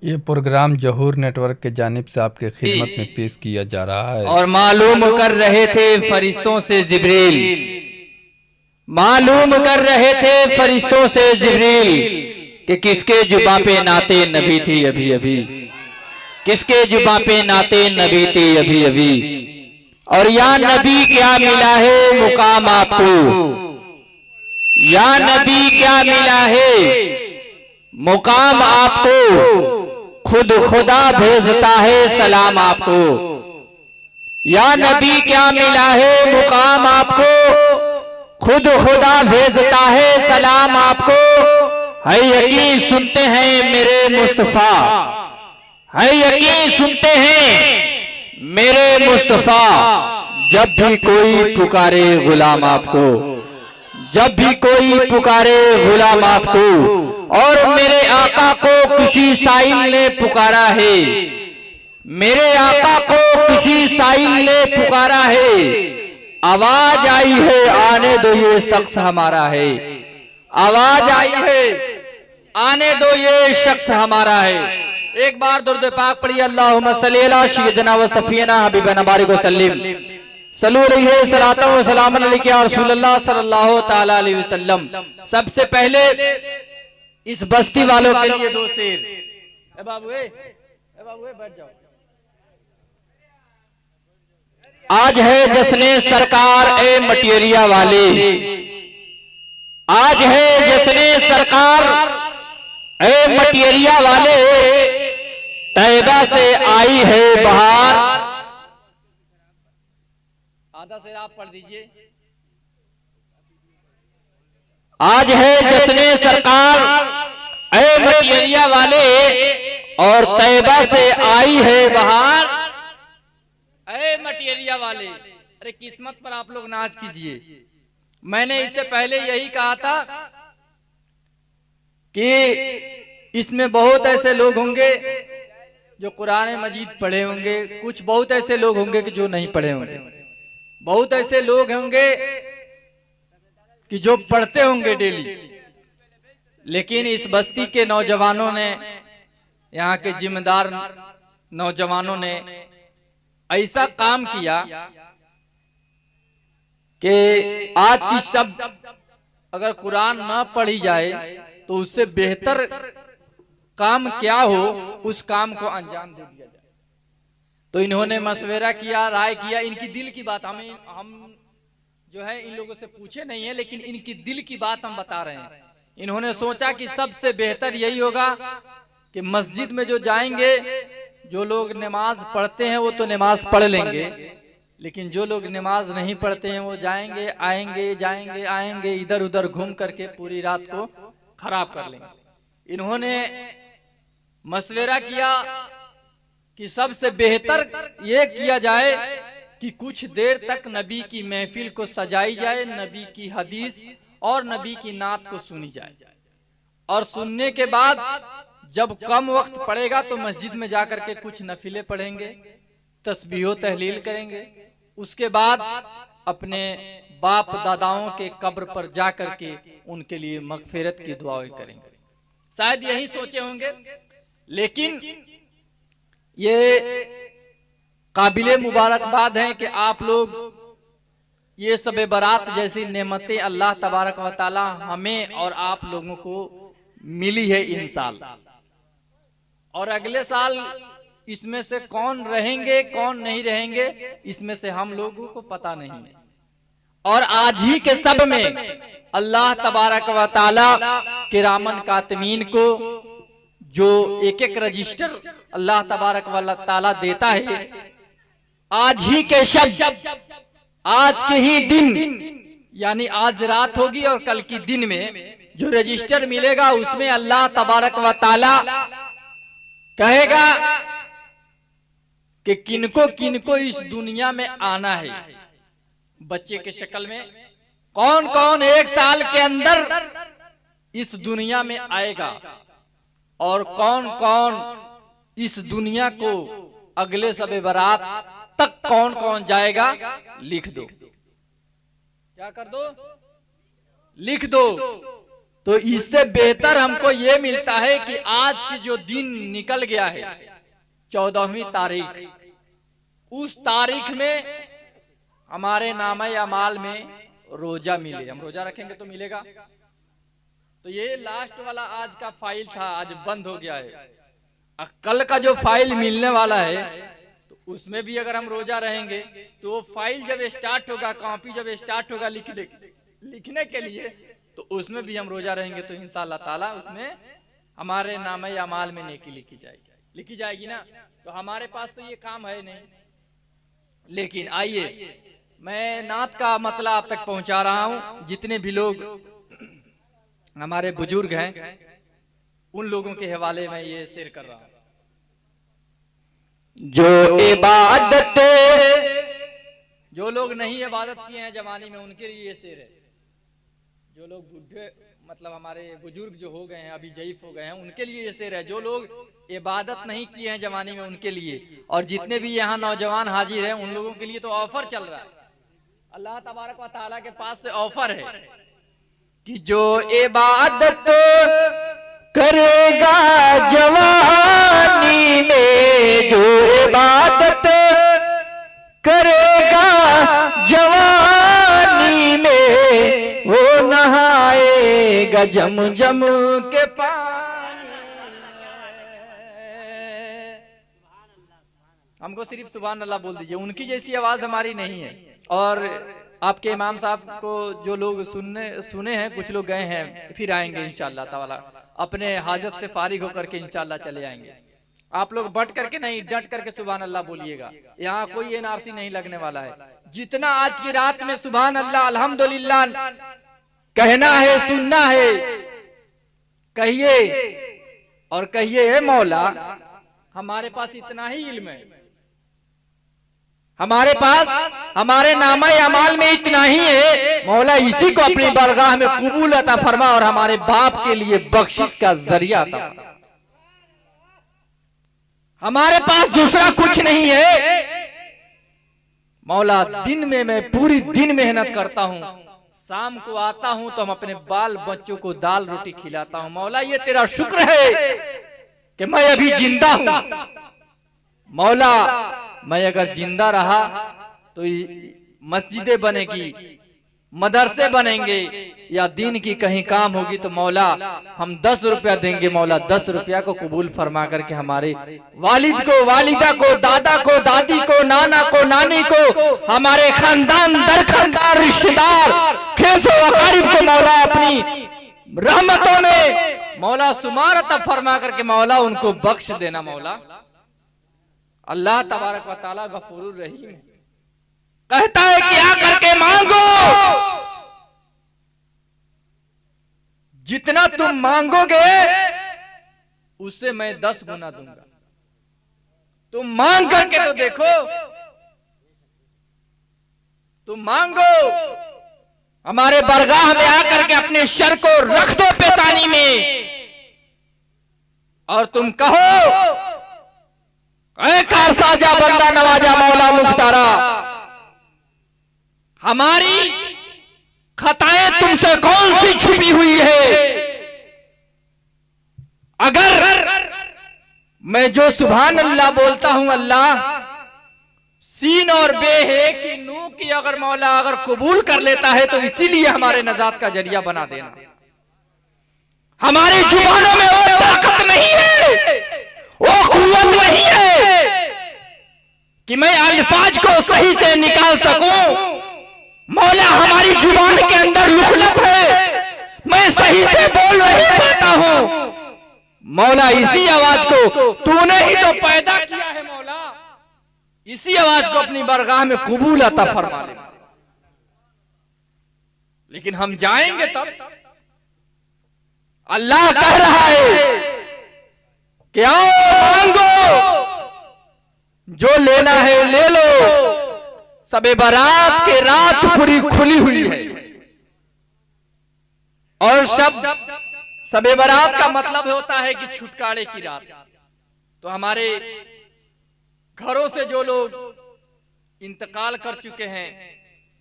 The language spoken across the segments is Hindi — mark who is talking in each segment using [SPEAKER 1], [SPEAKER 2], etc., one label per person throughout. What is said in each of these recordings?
[SPEAKER 1] ये प्रोग्राम जहूर नेटवर्क के जानिब से आपके खिदमत में पेश किया जा रहा है।
[SPEAKER 2] और मालूम कर रहे थे फरिश्तों से जिब्रील, मालूम कर रहे थे फरिश्तों से जिब्रील कि किसके जुबा पे नाते नबी थी अभी अभी, किसके जुबा पे नाते नबी थी अभी अभी। और या नबी क्या मिला है मुकाम आपको, या नबी क्या मिला है मुकाम आपको, खुद खुदा भेजता है सलाम आपको। या नबी क्या मिला है मुकाम आपको, खुद खुदा भेजता है सलाम आपको। है यकीन सुनते हैं मेरे मुस्तफा, है यकीन सुनते हैं मेरे मुस्तफा। जब भी कोई पुकारे गुलाम आपको, जब भी कोई पुकारे गुलाम आपको। और मेरे आका को किसी साइल ने पुकारा है, मेरे आका को किसी साइल ने पुकारा है। आवाज आई है आने दो ये शख्स हमारा है, आवाज आई है आने दो ये शख्स हमारा है। एक बार दुरूद पाक पढ़िए, अल्लाहुम्मा सल्ली अला सय्यिदिना व सफीना हबीबना बारिक व सल्लिम। सल्लु अलैहि सलातो व सलाम अलैका या रसूलल्लाह सल्लल्लाहु तआला अलैहि वसल्लम। सबसे पहले इस बस्ती वालों के लिए दो शेर। ए बाबू बैठ जाओ। आज है जश्ने सरकार ए मटेरिया वाले, आज है जश्ने सरकार ए मटेरिया वाले। तैबा से आई है बहार। आधा शेर आप पढ़ दीजिए। आज है जश्ने सरकार ए मटेरिया वाले, और तैबा से आई है बहार ए मटेरिया वाले। अरे किस्मत पर आप लोग नाज कीजिए। मैंने इससे पहले यही कहा था कि इसमें बहुत ऐसे लोग होंगे जो कुरान मजीद पढ़े होंगे, कुछ बहुत ऐसे लोग होंगे कि जो नहीं पढ़े होंगे, बहुत ऐसे लोग होंगे कि जो पढ़ते होंगे डेली। लेकिन इस बस्ती के नौजवानों ने, यहाँ के जिम्मेदार नौजवानों ने ऐसा काम किया कि आज की शब्द अगर कुरान ना पढ़ी जाए तो उससे बेहतर काम क्या हो, उस काम को अंजाम दे दिया जाए। तो इन्होंने मशवरा किया, राय किया। इनकी दिल की बात हम जो है इन लोगों से पूछे नहीं है, लेकिन इनकी दिल की बात हम बता रहे हैं। इन्होंने सोचा कि सबसे बेहतर यही होगा कि मस्जिद में जो जाएंगे, जो लोग नमाज पढ़ते हैं वो तो नमाज पढ़ लेंगे, लेकिन जो लोग नमाज नहीं पढ़ते हैं वो जाएंगे आएंगे जाएंगे आएंगे, इधर उधर घूम करके पूरी रात को खराब कर लेंगे। इन्होंने मशवरा किया कि सबसे बेहतर ये किया जाए कि कुछ देर तक नबी की महफिल को सजाई जाए, नबी की हदीस और नबी की नात को सुनी जाए। और सुनने के बाद जब कम वक्त पड़ेगा तो मस्जिद में जाकर के कुछ नफिले पढ़ेंगे, तस्बीह तहलील करेंगे। उसके बाद अपने बाप दादाओं के कब्र पर जाकर के उनके लिए मगफिरत की दुआएं करेंगे। शायद यही सोचे होंगे, लेकिन ये काबिले मुबारकबाद है कि आप लोग ये शब बारात जैसी नेमतें अल्लाह तबारक व तआला हमें और आप लोगों को मिली है इन साल। और अगले साल इसमें से कौन रहेंगे कौन नहीं रहेंगे, इसमें से हम लोगों को पता नहीं है। और आज ही के सब में अल्लाह तबारक व तआला किरामन कातिमीन को जो एक एक रजिस्टर अल्लाह तबारक व तआला देता है, आज ही के शब्द, आज के ही दिन, यानी आज रात होगी और कल की दिन में जो रजिस्टर मिलेगा उसमें अल्लाह तबारक व तआला कहेगा कि किनको किनको इस दुनिया में आना है। बच्चे के शक्ल में कौन कौन एक साल के अंदर इस दुनिया में आएगा और कौन कौन इस दुनिया को अगले शब बारात तक कौन कौन जाएगा, लिख दो। क्या कर दो? लिख दो। तो इससे बेहतर हमको ये मिलता है कि आज की जो दिन निकल गया है 14वीं तारीख, उस तारीख में हमारे नामे अमाल में रोजा मिले। हम रोजा रखेंगे तो मिलेगा। तो ये लास्ट वाला आज का फाइल था, आज बंद हो गया है। कल का जो फाइल मिलने वाला है तो उसमें भी अगर हम रोजा रहेंगे तो वो फाइल जब स्टार्ट होगा, कॉपी जब स्टार्ट होगा लिखने के लिए, तो उसमें भी हम रोजा रहेंगे तो इंशाअल्लाह ताला उसमें हमारे नामे अमाल में नेकी लिखी जाएगी ना। तो हमारे पास तो ये काम है नहीं। लेकिन आइए, मैं नात का मतलब आप तक पहुंचा रहा हूं। जितने भी लोग हमारे बुजुर्ग हैं उन लोगों के हवाले में ये शेयर कर रहा हूं। जो इबादत, जो लोग नहीं इबादत किए हैं जवानी में, उनके लिए ये शेर है। जो लोग बुढ़े मतलब हमारे बुजुर्ग जो हो गए हैं, अभी जईफ हो गए हैं, उनके लिए ये शेर है। जो लोग इबादत नहीं किए हैं जवानी में, उनके लिए। और जितने भी यहाँ नौजवान हाजिर हैं उन लोगों के लिए तो ऑफर चल रहा है। अल्लाह तबारक व तआला के पास से ऑफर है कि जो इबादत करेगा जवानी में, जो इबादत करेगा जवानी में, वो नहाएगा जम जम के पानी। हमको सिर्फ सुभान अल्लाह बोल दीजिए, उनकी जैसी आवाज हमारी नहीं है। और आपके इमाम साहब को जो लोग सुने हैं, कुछ लोग गए हैं, फिर आएंगे इंशाअल्लाह ताला, अपने हाजत से फारिग होकर के इंशाअल्लाह चले आएंगे। आप लोग बट करके नहीं, डट करके सुभान अल्लाह बोलिएगा। यहाँ कोई एनआरसी नहीं लगने वाला है। जितना आज की रात में सुभान अल्लाह अल्हम्दुलिल्लाह कहना है, सुनना है, कहिए और कहिए है मौला हमारे पास इतना ही इल्म है, हमारे पास हमारे नामा अमाल में इतना ही है, मौला इसी को अपनी बरगाह में कबूल अता फरमा और हमारे बाप के लिए बख्शिश का जरिया अता फरमा। हमारे पास दूसरा कुछ नहीं है मौला। दिन में मैं पूरी दिन मेहनत करता हूँ, शाम को आता हूँ तो हम अपने बाल बच्चों को दाल रोटी खिलाता हूँ। मौला ये तेरा शुक्र है कि मैं अभी जिंदा हूँ। मौला मैं अगर जिंदा रहा तो मस्जिदें बनेगी, मदरसे बनेंगे, या दीन की कहीं काम होगी तो मौला हम 10 रुपया देंगे। मौला 10 रुपया को कबूल फरमा करके हमारे वालिद को, वालिदा को, दादा को, दादी को, नाना को, नानी को, हमारे खानदान दर खानदान रिश्तेदार खेसो अकारिब को मौला अपनी रहमतों में मौला शुमार अता फरमा करके मौला उनको बख्श देना। मौला अल्लाह तबारक व तआला गफूरुर रहीम कहता है कि आकर के मांगो, जितना तुम मांगोगे उससे मैं 10 गुना दूंगा। तुम मांग करके तो देखो, तुम मांगो, हमारे बरगाह में आकर के अपने सर को रख दो पेशानी में और तुम कहो ऐ कारसाजा बंदा नवाजा मौला मुख्तारा, हमारी खताएं तुमसे कौन सी छुपी हुई है। अगर मैं जो सुभान अल्लाह बोलता हूं, अल्लाह सीन और बे है कि नू की अगर मौला अगर कबूल कर लेता है तो इसीलिए हमारे नजात का जरिया बना देना। हमारी जुबानों में वो ताकत नहीं है, वो कुव्वत नहीं है कि मैं अल्फाज को सही से निकाल सकूं। मौला हमारी जुबान के अंदर लुकलप है, मैं सही से बोल नहीं पाता हूं। मौला इसी आवाज को तूने ही तो पैदा किया है। मौला इसी आवाज को अपनी बरगाह में कबूल अता फरमा ले। लेकिन हम जाएंगे तब, अल्लाह कह रहा है कि आओ मांगो, जो लेना है ले लो। सबे बारात के रात पूरी खुली हुई है और सबे बारात का मतलब होता है कि छुटकारे की रात। तो हमारे घरों से जो लोग इंतकाल कर चुके हैं,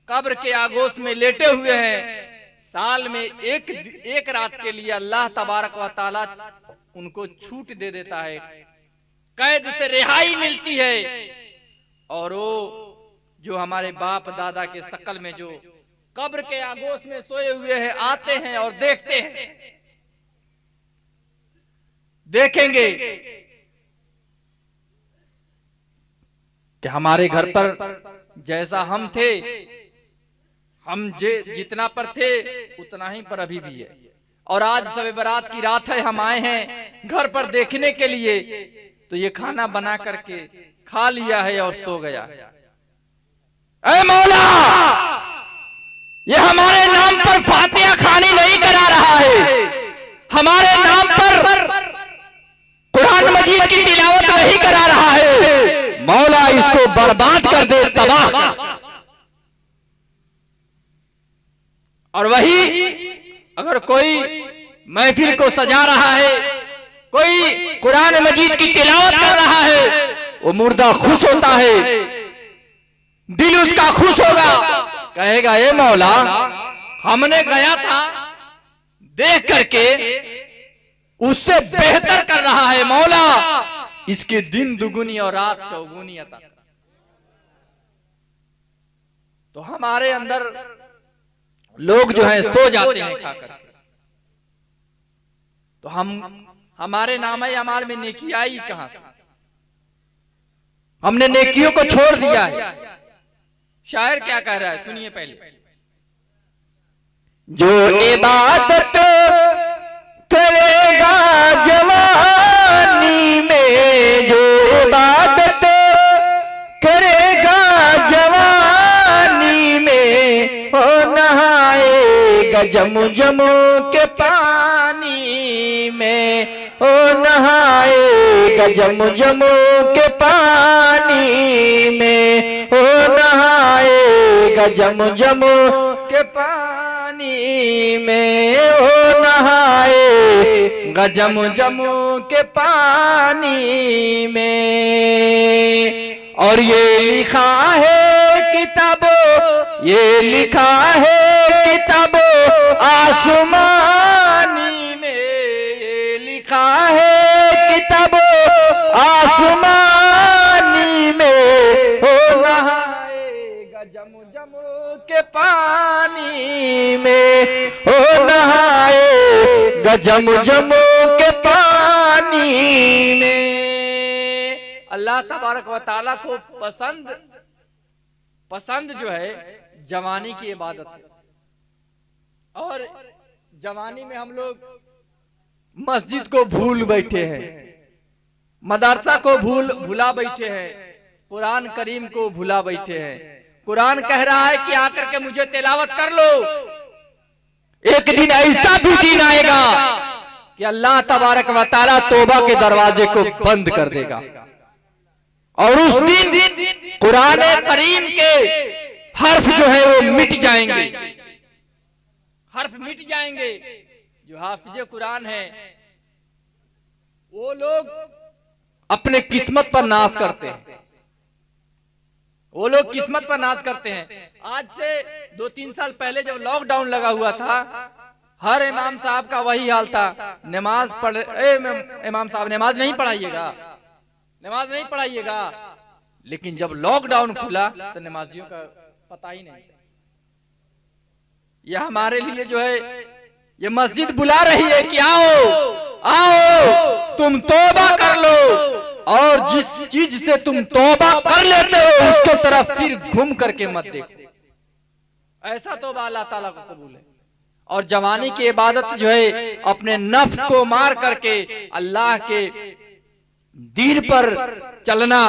[SPEAKER 2] कब्र के आगोश में लेटे हुए हैं, साल में एक रात के लिए अल्लाह तबारक व तआला उनको छूट दे देता है, कैद से रिहाई मिलती है। और वो जो हमारे बाप दादा के शकल में जो कब्र के आगोश में सोए हुए हैं, आते हैं और देखते हैं, देखेंगे कि हमारे घर पर जैसा हम थे, हम जितना पर थे उतना ही पर अभी भी है। और आज शब बारात की रात है, हम आए हैं घर पर देखने के लिए, तो ये खाना बना करके खा लिया है और सो गया। ऐ मौला, ये हमारे नाम पर फातिहा खानी नहीं करा रहा है, हमारे नाम पर कुरान मजीद की तिलावत नहीं करा रहा है। मौला इसको बर्बाद कर दे, तबाह कर। और वही अगर कोई महफिल को सजा रहा है, कोई कुरान मजीद की तिलावत कर रहा है, वो मुर्दा खुश होता है, दिल उसका खुश होगा, कहेगा ए मौला, हमने गया था देख करके उससे बेहतर कर रहा है, मौला इसके दिन दुगुनी और रात चौगुनी अता। तो हमारे अंदर लोग जो है सो जाते हैं खा करके, तो हमारे नामे अमाल में नेकी आई कहां से? हमने नेकियों को छोड़ दिया है। शायर क्या कह रहा है, सुनिए पहले। जो इबादत करेगा जवानी में, जो इबादत करेगा जवानी में, हो नहाएगा जमू जमू के पानी में, हो नहाएगा जमू जमू के पानी में, हो नहाएगा जमू जमू के पानी में, हो नहाएगा जमू जमू के पानी में। और ये लिखा है किताबों, ये लिखा है किताबों आसमानी में, ये लिखा है किताबों आसमानी में, हो नहाएगा जमू जमू के पानी में, हो नहाएगा जमू जमू के पानी में। अल्लाह तबारक व तआला को पसंद जो है जवानी की इबादत है। और जवानी में हम लोग मस्जिद को भूल बैठे हैं, मदरसा को भुला बैठे हैं, कुरान करीम को भुला बैठे हैं। कुरान कह रहा है कि आकर के मुझे तिलावत कर लो। एक दिन ऐसा भी दिन आएगा कि अल्लाह तबारक व तआला तौबा के दरवाजे को बंद कर देगा, और उस दिन कुरान करीम के हर्फ जो है वो मिट जाएंगे, हर्फ मिट जाएंगे। जो हाफिज कुरान है वो लोग अपने किस्मत पर नाज करते हैं, वो लोग किस्मत पर नाज करते हैं। आज से 2-3 साल पहले जब लॉकडाउन लगा हुआ था, हर इमाम साहब का वही हाल था, नमाज पढ़, इमाम साहब नमाज नहीं पढ़ाइएगा, नमाज नहीं पढ़ाइएगा। लेकिन जब लॉकडाउन खुला तो नमाजियों का पता ही नहीं। यह हमारे लिए जो है ये मस्जिद बुला रही है कि आओ आओ तुम तौबा कर लो, और जिस चीज से तुम तौबा कर लेते हो उसको तरफ फिर घूम करके मत देखो। ऐसा तौबा अल्लाह ताला को कबूल है। और जवानी की इबादत जो है अपने नफ्स को मार करके अल्लाह के दीन पर चलना,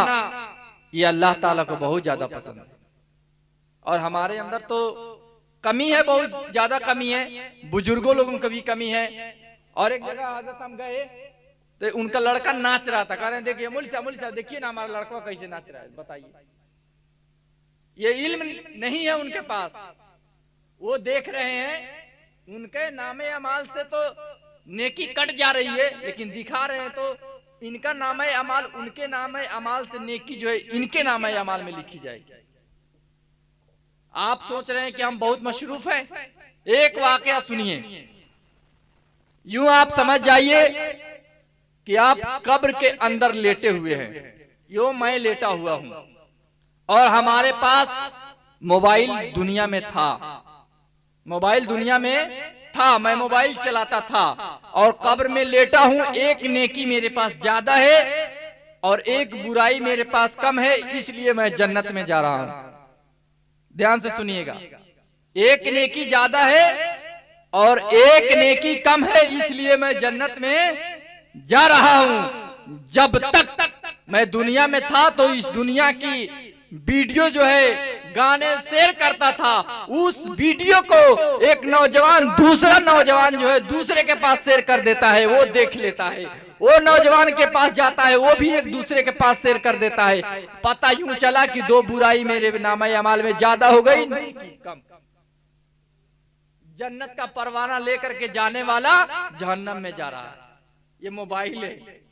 [SPEAKER 2] ये अल्लाह ताला को बहुत ज्यादा पसंद है। और हमारे अंदर तो कमी है, बहुत ज्यादा कमी है, बुजुर्गों लोगों की भी कमी है। और एक जगह हजरत हम गए तो उनका लड़का नाच रहा था, कह रहे हैं देखिए मौलवी साहब देखिए ना हमारा लड़का कैसे नाच रहा है, बताइए। ये इल्म नहीं है उनके पास, वो देख रहे हैं उनके नामे अमाल से तो नेकी कट जा रही है, लेकिन दिखा रहे हैं तो इनका नामे अमाल उनके नामे अमाल से नेकी जो है इनके नामे अमाल में लिखी जाएगी। आप सोच रहे हैं कि हम बहुत मशरूफ हैं। एक वाकया सुनिए, यूं आप समझ जाइए कि आप कब्र के अंदर लेटे हुए हैं, यूं मैं लेटा हुआ हूं और हमारे पास मोबाइल दुनिया में था, मोबाइल दुनिया में था, मैं मोबाइल चलाता था और कब्र में लेटा हूं। एक नेकी मेरे पास ज्यादा है और एक बुराई मेरे पास कम है, इसलिए मैं जन्नत में जा रहा हूं। ध्यान से सुनिएगा, एक नेकी ज्यादा है और एक नेकी कम है, इसलिए मैं जन्नत में जा रहा हूं। जब तक मैं दुनिया में था तो इस दुनिया की वीडियो जो है गाने शेयर करता था, उस वीडियो को एक नौजवान दूसरा नौजवान जो है दूसरे के पास शेयर कर देता है, वो देख लेता है, वो नौजवान के पास जाता है, वो भी एक दूसरे के पास शेयर कर देता है। पता यूं चला कि दो बुराई मेरे नामे अमाल में ज्यादा हो गई, कम। जन्नत का परवाना लेकर के जाने वाला जहन्नम में जा रहा है। ये मोबाइल है।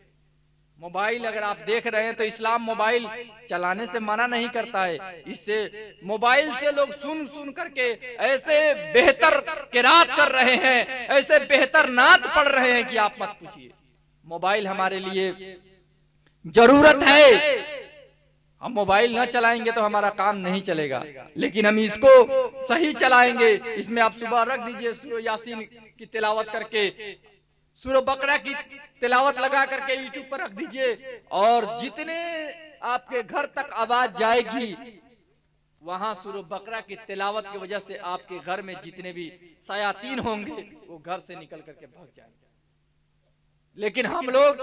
[SPEAKER 2] मोबाइल अगर आप देख रहे हैं तो इस्लाम मोबाइल चलाने से मना नहीं करता है। इससे मोबाइल से लोग सुन सुन करके ऐसे बेहतर किरात कर रहे हैं, ऐसे बेहतर नात पढ़ रहे हैं कि आप मत पूछिए। मोबाइल हमारे लिए जरूरत है। हम मोबाइल न चलाएंगे तो हमारा काम नहीं चलेगा, लेकिन हम इसको सही चलाएंगे। इसमें आप सुबह रख दीजिए सूरह यासीन की तिलावत करके, सूरह बकरा की तिलावत लगा करके यूट्यूब पर रख दीजिए, और जितने आपके घर तक आवाज जाएगी वहां सूरह बकरा की तिलावत की वजह से आपके घर में जितने भी शयातीन होंगे वो घर से निकल करके भाग जाएंगे। लेकिन हम लोग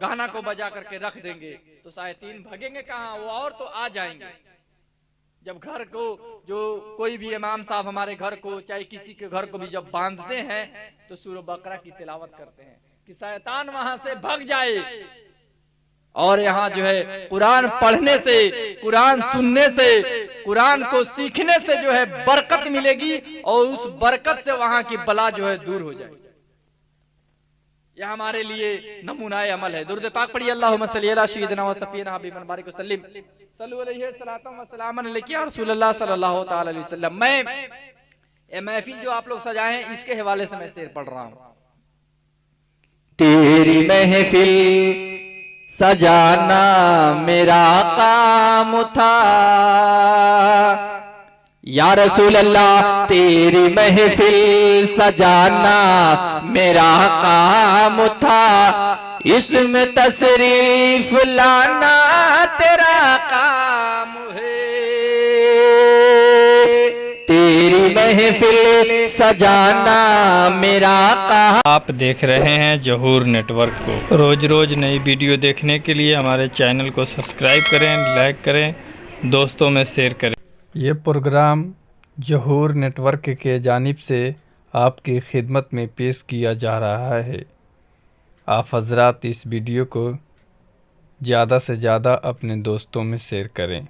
[SPEAKER 2] गाना को बजा करके रख देंगे तो शयातीन भागेंगे कहाँ, वो और तो आ जाएंगे। जब घर को जो कोई भी इमाम साहब हमारे घर को चाहे किसी के घर को भी जब बांधते हैं तो सूरह बकरा की तिलावत करते हैं कि शैतान वहां से भाग जाए। और यहाँ जो है कुरान पढ़ने से, कुरान सुनने से, कुरान को सीखने से जो है बरकत मिलेगी और उस बरकत से वहां की बला जो है दूर हो जाएगी। यह हमारे लिए नमूनाए अमल है। दुरूद पाक पढ़िए, अल्लाहुम्मा सल्ली अला सय्यिदिना व सफीना हबीबना बारिक वसल्लिम सल्लल्लाहु अलैहि सलातम व सलामन अलैहि या रसूलल्लाह सल्लल्लाहु तआला अलैहि वसल्लम। मैं ये महफिल जो आप लोग सजाए हैं इसके हवाले से मैं शेर पढ़ रहा हूं। तेरी महफिल सजाना मेरा काम था या रसूल अल्लाह, तेरी महफिल सजाना मेरा काम था, इसमें तशरीफ लाना तेरा काम है। तेरी महफिल सजाना मेरा काम।
[SPEAKER 1] आप देख रहे हैं जहूर नेटवर्क को। रोज रोज नई वीडियो देखने के लिए हमारे चैनल को सब्सक्राइब करें, लाइक करें, दोस्तों में शेयर करें। ये प्रोग्राम जहूर नेटवर्क के जानिब से आपकी खिदमत में पेश किया जा रहा है। आप हजरात इस वीडियो को ज़्यादा से ज़्यादा अपने दोस्तों में शेयर करें।